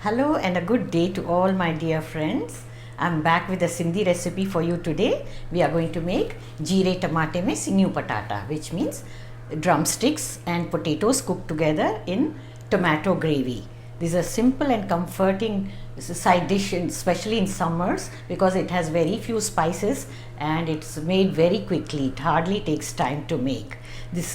Hello and a good day to all my dear friends. I'm back with a Sindhi recipe for you today. We are going to make Jeere Tamate mei Patata, which means drumsticks and potatoes cooked together in tomato gravy. This is a simple and comforting side dish, especially in summers, because it has very few spices and it's made very quickly. It hardly takes time to make.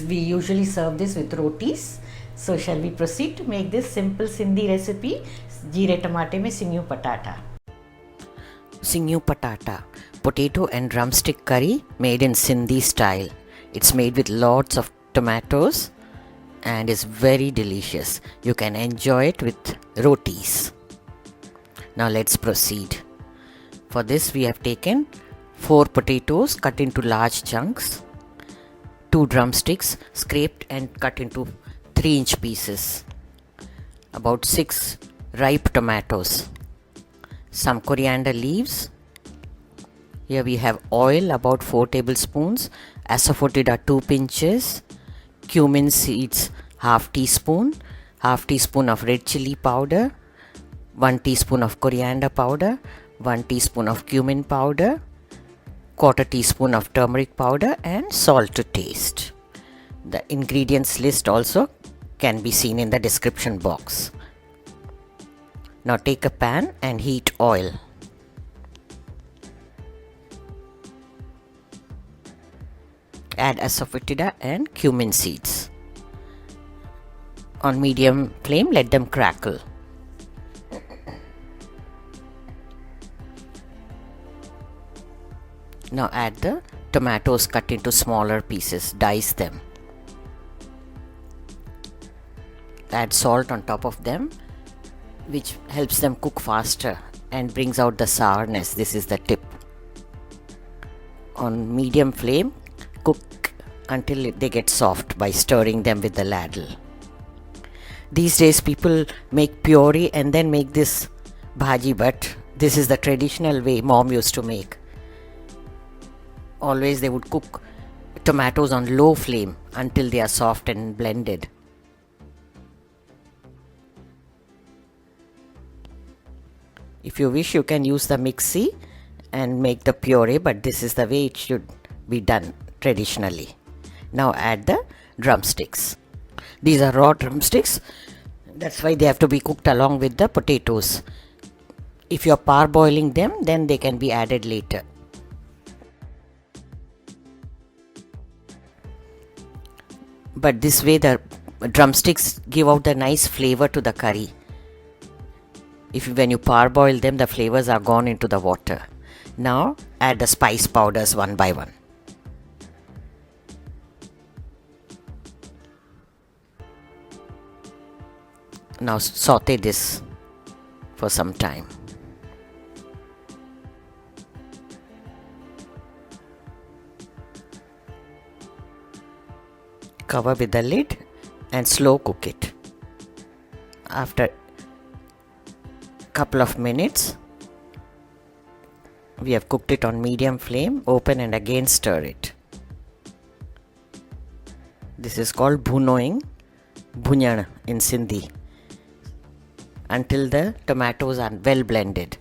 We usually serve this with rotis. So shall we proceed to make this simple Sindhi recipe, Jeere Tamate mei Patata. Singyun Patata, potato and drumstick curry made in Sindhi style. It's made with lots of tomatoes and is very delicious. You can enjoy it with rotis. Now let's proceed. For this we have taken 4 potatoes cut into large chunks, 2 drumsticks scraped and cut into 3-inch pieces, about 6 ripe tomatoes, some coriander leaves. Here we have oil, about 4 tablespoons, Asafoetida 2 pinches, Cumin seeds half teaspoon of red chilli powder, 1 teaspoon of coriander powder, 1 teaspoon of cumin powder, quarter teaspoon of turmeric powder, and salt to taste. The ingredients list also can be seen in the description box. Now take a pan and heat oil. Add Asafoetida and cumin seeds. On medium flame, let them crackle. Now add the tomatoes cut into smaller pieces, dice them. Add salt on top of them, which helps them cook faster and brings out the sourness. This is the tip. On medium flame, cook until they get soft by stirring them with the ladle. These days people make puree and then make this bhaji, but this is the traditional way mom used to make. Always they would cook tomatoes on low flame until they are soft and blended. If you wish, you can use the mixie and make the puree, but this is the way it should be done traditionally. Now add the drumsticks. These are raw drumsticks, that's why they have to be cooked along with the potatoes. If you are parboiling them, then they can be added later. But this way the drumsticks give out the nice flavor to the curry. When you parboil them, the flavors are gone into the water. Now add the spice powders one by one. Now saute this for some time. Cover with the lid and slow cook it. After couple of minutes, we have cooked it on medium flame. Open and again stir it. This is called bhunoing, bhunyan in Sindhi, until the tomatoes are well blended.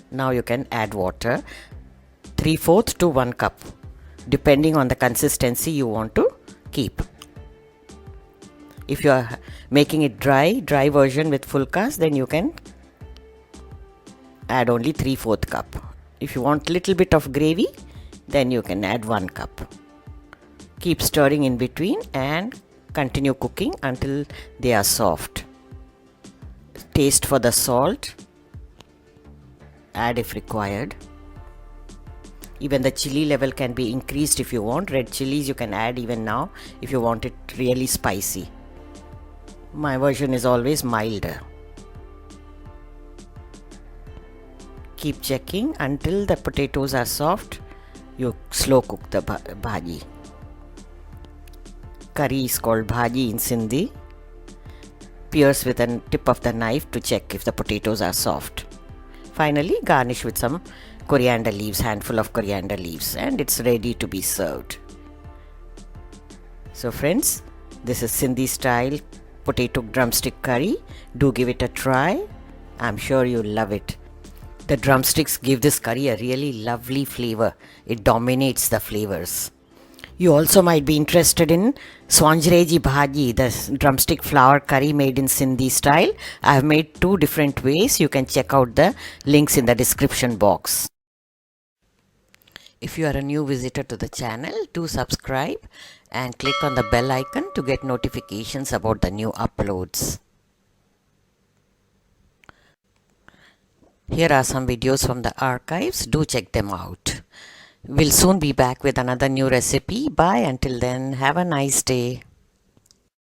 Now you can add water, 3/4 to 1 cup, depending on the consistency you want to keep. If you are making it dry version with full cast, then you can add only 3/4 cup. If you want little bit of gravy, then you can add 1 cup. Keep stirring in between and continue cooking until they are soft. Taste for the salt. Add if required. Even the chilli level can be increased if you want. Red chilies you can add even now if you want it really spicy. My version is always milder. Keep checking until the potatoes are soft. You slow cook the bhaji. Curry is called bhaji in Sindhi. Pierce with a tip of the knife to check if the potatoes are soft. Finally, garnish with some coriander leaves, handful of coriander leaves, and it's ready to be served. So friends, this is Sindhi style potato drumstick curry. Do give it a try. I'm sure you'll love it. The drumsticks give this curry a really lovely flavor. It dominates the flavors. You also might be interested in Swanjhre Bhaji, the drumstick flour curry made in Sindhi style. I have made 2 different ways. You can check out the links in the description box. If you are a new visitor to the channel, do subscribe and click on the bell icon to get notifications about the new uploads. Here are some videos from the archives. Do check them out. We'll soon be back with another new recipe. Bye. Until then, have a nice day.